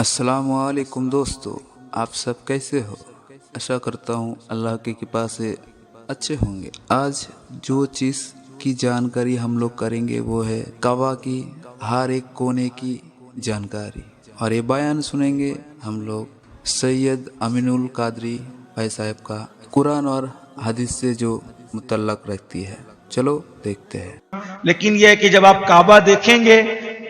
अस्सलामुअलैकुम दोस्तों, आप सब कैसे हो। आशा करता हूँ अल्लाह की कृपा से अच्छे होंगे। आज जो चीज़ की जानकारी हम लोग करेंगे वो है काबा की हर एक कोने की जानकारी, और ये बयान सुनेंगे हम लोग सैयद अमीनुल कादरी भाई साहब का, कुरान और हदीस से जो मुतल्लक रहती है। चलो देखते हैं। लेकिन यह है कि जब आप काबा देखेंगे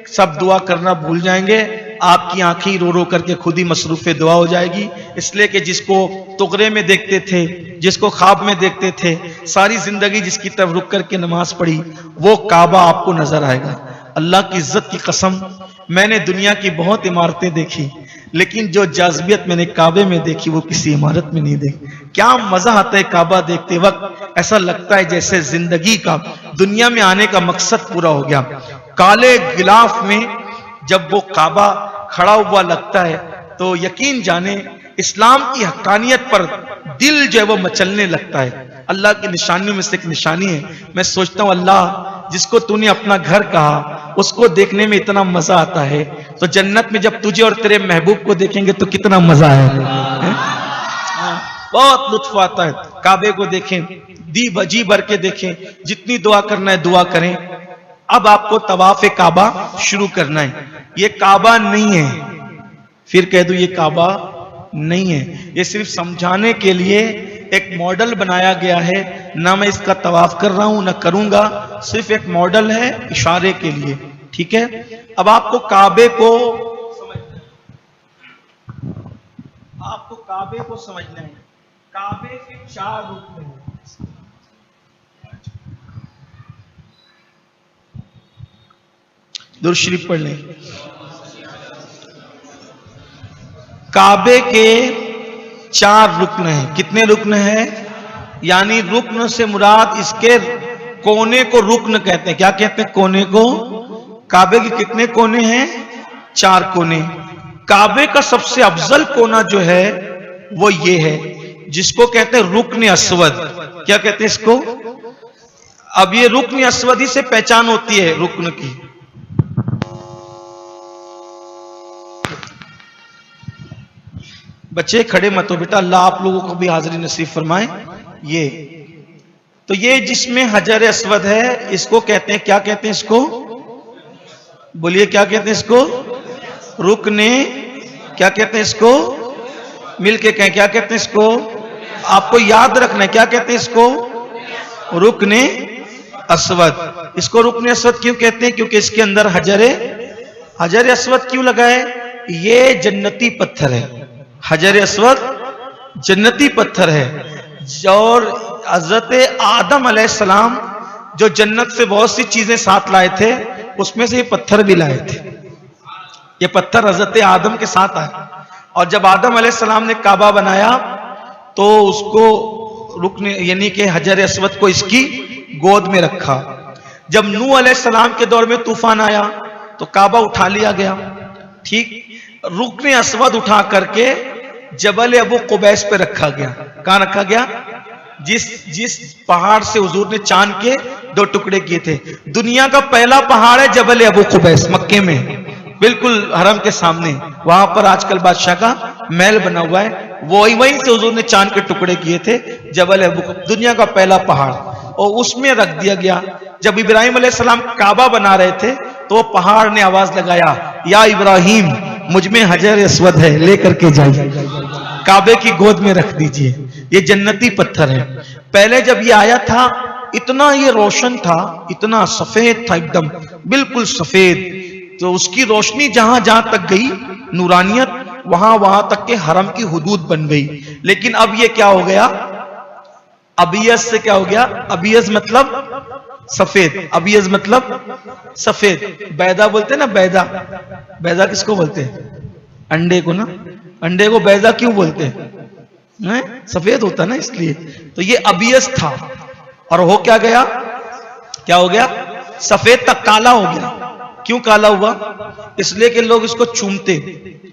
सब दुआ करना भूल जाएंगे, आपकी आंखें रो रो करके खुद ही मसरूफ दुआ हो जाएगी। इसलिए कि जिसको तुगरे में देखते थे, जिसको ख्वाब में देखते थे, सारी जिंदगी जिसकी तरफ रुक करके नमाज पढ़ी, वो काबा आपको नजर आएगा। अल्लाह की इज्जत की कसम, मैंने दुनिया की बहुत इमारतें देखी, लेकिन जो जाज़बियत मैंने काबे में देखी वो किसी इमारत में नहीं देखी। क्या मजा आता है काबा देखते वक्त, ऐसा लगता है जैसे जिंदगी का, दुनिया में आने का मकसद पूरा हो गया। काले गिलाफ में जब वो काबा खड़ा हुआ लगता है तो यकीन जाने इस्लाम की हक्कानियत पर दिल जो है वो मचलने लगता है। अल्लाह की निशानियों में से एक निशानी है। मैं सोचता हूँ अल्लाह, जिसको तूने अपना घर कहा उसको देखने में इतना मजा आता है, तो जन्नत में जब तुझे और तेरे महबूब को देखेंगे तो कितना मजा है। बहुत लुत्फ आता है। काबे को देखें, दी बजी भर के देखें, जितनी दुआ करना है दुआ करें। अब आपको तवाफ काबा शुरू करना है। ये काबा नहीं है, फिर कह दूं ये काबा नहीं है, ये सिर्फ समझाने के लिए एक मॉडल बनाया गया है। ना मैं इसका तवाफ कर रहा हूं ना करूंगा, सिर्फ एक मॉडल है इशारे के लिए, ठीक है। अब आपको काबे को समझना है। काबे के 4 रुकन हैं। दुरूद शरीफ पढ़ लें। काबे के 4 रुकन हैं। कितने रुकन हैं? यानी रुकन से मुराद इसके कोने को रुकन कहते हैं। क्या कहते हैं? कोने को। काबे के कितने कोने हैं? 4 कोने। काबे का सबसे अफजल कोना जो है वो ये है, जिसको कहते हैं रुकन अस्वद। क्या कहते हैं इसको? अब ये रुकन अस्वद ही से पहचान होती है रुकन की। बच्चे खड़े मत हो बेटा, अल्लाह आप लोगों को भी हाजिरी नसीब फरमाए। ये तो ये जिसमें हजर अस्वद है, इसको कहते हैं, क्या कहते हैं इसको? बोलिए क्या कहते हैं इसको? रुकने। क्या कहते हैं इसको? मिलके कहें, क्या कहते हैं इसको? आपको याद रखना है, क्या कहते हैं इसको? रुकने अस्वद। इसको रुकने अस्वद क्यों कहते हैं? क्योंकि इसके अंदर हजर अस्वद क्यों लगा है? ये जन्नती पत्थर है। हजर अस्वद जन्नती पत्थर है। और हजरत आदम अलैहिस्सलाम जो जन्नत से बहुत सी चीजें साथ लाए थे, उसमें से ये पत्थर भी लाए थे। ये पत्थर हजरत आदम के साथ आए, और जब आदम अलैहिस्सलाम ने काबा बनाया तो उसको रुकने यानी कि हजर अस्वद को इसकी गोद में रखा। जब नूह अलैहिस्सलाम के दौर में तूफान आया तो काबा उठा लिया गया, ठीक। रुकने अस्वद उठा करके जबल अबू कुबैस पे रखा गया। कहां रखा गया? जिस पहाड़ से हुजूर ने चांद के 2 टुकड़े किए थे। दुनिया का पहला पहाड़ है जबल अबू कुबैस, मक्के में, बिल्कुल हरम के सामने। वहां पर आजकल बादशाह का महल बना हुआ है। वहीं से हुजूर ने चांद के टुकड़े किए थे, जबल अबू कुबैस, दुनिया का पहला पहाड़, और उसमें रख दिया गया। जब इब्राहिम अलैहिस्सलाम काबा बना रहे थे तो पहाड़ ने आवाज लगाया, या इब्राहिम मुझ में हजर अस्वद है, लेकर के जाइए, काबे की गोद में रख दीजिए। ये जन्नती पत्थर है। पहले जब ये आया था इतना ये रोशन था, इतना सफेद था, एकदम बिल्कुल सफेद। तो उसकी रोशनी जहां जहां तक गई, नूरानियत, वहां वहां तक के हरम की हुदूद बन गई। लेकिन अब ये क्या हो गया? अबियस से क्या हो गया? अबियस मतलब सफेद, अबियस मतलब सफेद। बैदा बोलते हैं ना, बैदा। बैदा किसको बोलते हैं? अंडे को ना। अंडे को बैदा क्यों बोलते हैं? सफेद होता ना, इसलिए। तो ये अबियस था, और हो क्या गया? क्या हो गया? सफेद तक काला हो गया। क्यों काला हुआ? इसलिए कि लोग इसको चूमते,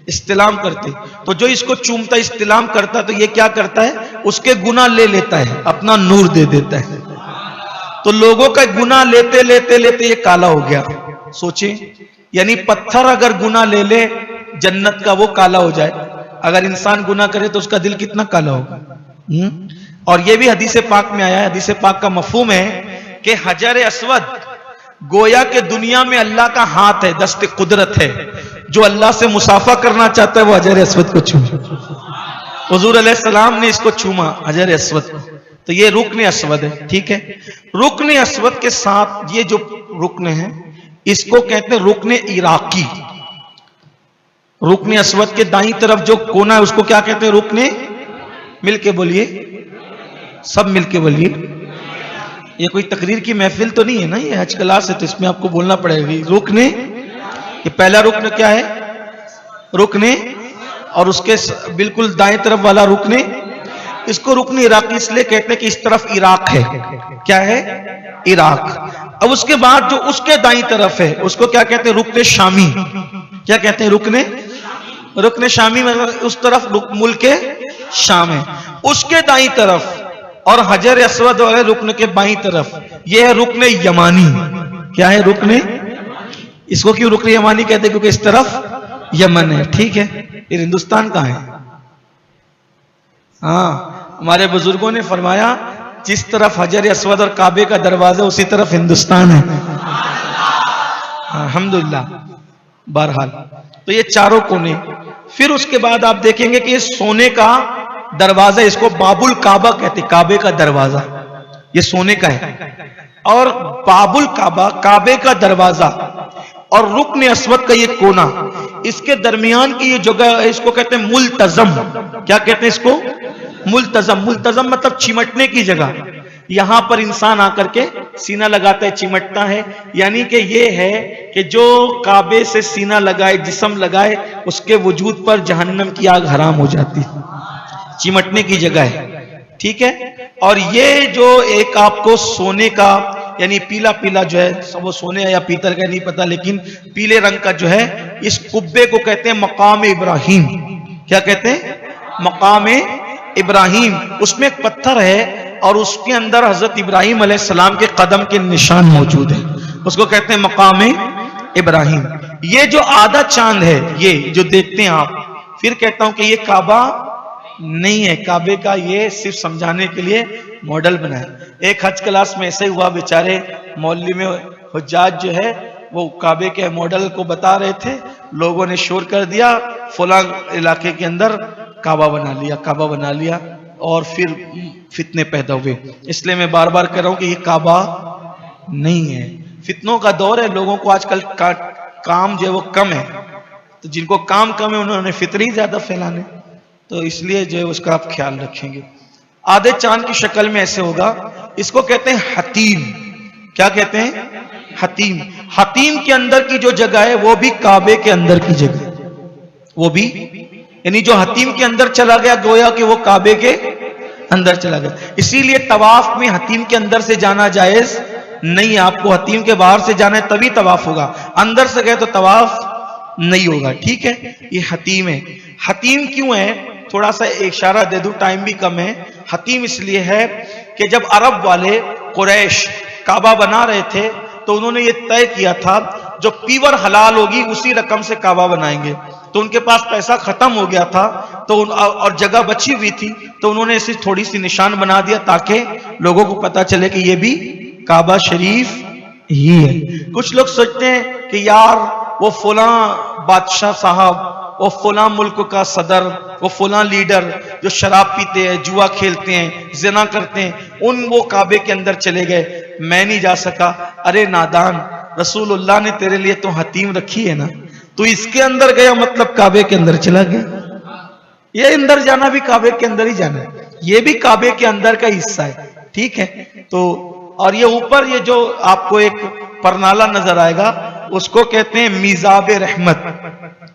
इस्तिलाम करते। तो जो इसको चूमता, इस्तिलाम करता, तो ये क्या करता है? उसके गुनाह ले लेता है, अपना नूर दे देता है। तो लोगों का गुनाह लेते लेते लेते ये काला हो गया। सोचे, यानी पत्थर अगर गुनाह ले ले, जन्नत का वो काला हो जाए। अगर इंसान गुनाह करे तो उसका दिल कितना काला होगा। और ये भी हदीस पाक में आया है, हदीस पाक का मफहूम है कि हजर अस्वद गोया के दुनिया में अल्लाह का हाथ है, दस्ते कुदरत है। जो अल्लाह से मुसाफा करना चाहता है वो हजर अस्वद को चूमे। हुजूर अलैहिस्सलाम ने इसको चूमा, हजर अस्वद को। तो ये रुकन अस्वद है, ठीक है। रुकन अस्वद के साथ ये जो रुकन है इसको कहते हैं रुकन इराकी। रुकन अस्वद के दाईं तरफ जो कोना है उसको क्या कहते हैं? रुकन, मिलके बोलिए, सब मिलके बोलिए। ये कोई तकरीर की महफिल तो नहीं है ना, ये हज क्लास है, तो इसमें आपको बोलना पड़ेगा। रुकन, ये पहला रुकन क्या है? रुकन, और उसके बिल्कुल दाएं तरफ वाला रुकन, इसको रुकन इराकी इसलिए कहते हैं कि इस तरफ इराक है। क्या है? इराक। अब उसके बाद जो उसके दाईं तरफ है उसको क्या कहते हैं? रुकन शामी। क्या कहते हैं? रुकन शामी, मतलब उस तरफ मुल्क शाम है, उसके दाईं तरफ। और हजर अस्वद वाले रुकन के बाईं तरफ यह है रुकन यमानी। क्या है? रुकन, इसको क्यों रुकन यमानी कहते हैं? क्योंकि इस तरफ यमन है, ठीक है। फिर हिंदुस्तान कहां है? हाँ, हमारे बुजुर्गों ने फरमाया जिस तरफ हजर अस्वद और काबे का दरवाजा उसी तरफ हिंदुस्तान है। अल्हम्दुलिल्लाह। बहरहाल तो ये चारों कोने। फिर उसके बाद आप देखेंगे कि सोने का दरवाजा, इसको बाबुल काबा कहते, काबे का दरवाजा, ये सोने का है। और बाबुल काबा, काबे का दरवाजा, और रुकन अस्वद का ये कोना, इसके दरमियान की ये जगह है, इसको कहते हैं मुल्तजम। क्या कहते हैं इसको? मुल्तजम। मुल्तजम मतलब चिमटने की जगह। यहां पर इंसान आकर के सीना लगाता है, चिमटता है। यानी कि ये है कि जो काबे से सीना लगाए, जिस्म लगाए, उसके वजूद पर जहन्नम की आग हराम हो जाती है। चिमटने की जगह है, ठीक है। और ये जो एक आपको सोने का, यानी पीला पीला जो है, सब वो सोने या पीतल का नहीं पता, लेकिन पीले रंग का जो है, इस कुब्बे को कहते हैं मकाम इब्राहिम। क्या कहते हैं? मकाम इब्राहिम। उसमें एक पत्थर है और उसके अंदर हजरत इब्राहिम अलैहिस्सलाम के कदम के निशान मौजूद है, उसको कहते हैं मकाम इब्राहिम। ये जो आधा चांद है, ये जो देखते हैं आप, फिर कहता हूं कि ये काबा नहीं है। काबे का ये सिर्फ समझाने के लिए मॉडल बनाया। एक हज क्लास में ऐसे हुआ, बेचारे मौलवी में हुज्जाज जो है वो काबे के मॉडल को बता रहे थे, लोगों ने शोर कर दिया, फलां इलाके के अंदर काबा बना लिया, काबा बना लिया, और फिर फितने पैदा हुए। इसलिए मैं बार बार कह रहा हूं कि ये काबा नहीं है। फितनों का दौर है, लोगों को आजकल काम जो है वो कम है, तो जिनको काम कम है उन्होंने फितरे ही ज्यादा फैलाने, तो इसलिए जो है उसका आप ख्याल रखेंगे। आधे चांद की शक्ल में ऐसे होगा, इसको कहते हैं हतीम। क्या कहते हैं? हतीम। हतीम के अंदर की जो जगह है वो भी काबे के अंदर की जगह, वो भी, यानी जो हतीम के अंदर चला गया गोया कि वो काबे के अंदर चला गया। इसीलिए तवाफ में हतीम के अंदर से जाना जायज नहीं है। आपको हतीम के बाहर से जाना है तभी तवाफ होगा, अंदर से गए तो तवाफ नहीं होगा, ठीक है। ये हतीम है। हतीम क्यों है? थोड़ा सा इशारा दे दूं, टाइम भी कम है। हतीम इसलिए है कि जब अरब वाले कुरैश काबा बना रहे थे तो उन्होंने ये तय किया था जो पीवर हलाल होगी उसी रकम से काबा बनाएंगे। तो उनके पास पैसा खत्म हो गया था तो और जगह बची हुई थी, तो उन्होंने इसे थोड़ी सी निशान बना दिया ताकि लोगों को पता चले कि ये भी काबा शरीफ ही है। कुछ लोग सोचते हैं कि यार वो फलां बादशाह साहब, वो फलां मुल्क का सदर, वो फलां लीडर जो शराब पीते हैं, जुआ खेलते हैं, जिना करते हैं, वो काबे के अंदर चले गए, मैं नहीं जा सका। अरे नादान, रसूलुल्लाह ने तेरे लिए तो हतीम रखी है ना, तो इसके अंदर गया मतलब काबे के अंदर चला गया। ये अंदर जाना भी काबे के अंदर ही जाना है, ये भी काबे के अंदर का हिस्सा है, ठीक है। तो और ये ऊपर ये जो आपको एक परनाला नजर आएगा उसको कहते हैं मीज़ाब रहमत।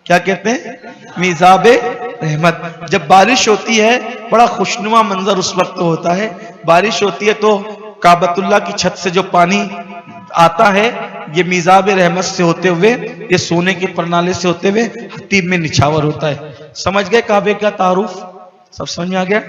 क्या कहते हैं? मीज़ाब रहमत। जब बारिश होती है बड़ा खुशनुमा मंजर उस वक्त होता है। बारिश होती है तो काबतुल्लाह की छत से जो पानी आता है ये मीज़ाब रहमत से होते हुए, ये सोने के परनाले से होते हुए हतीम में निछावर होता है। समझ गए काबे का तारुफ? सब समझ में आ गया?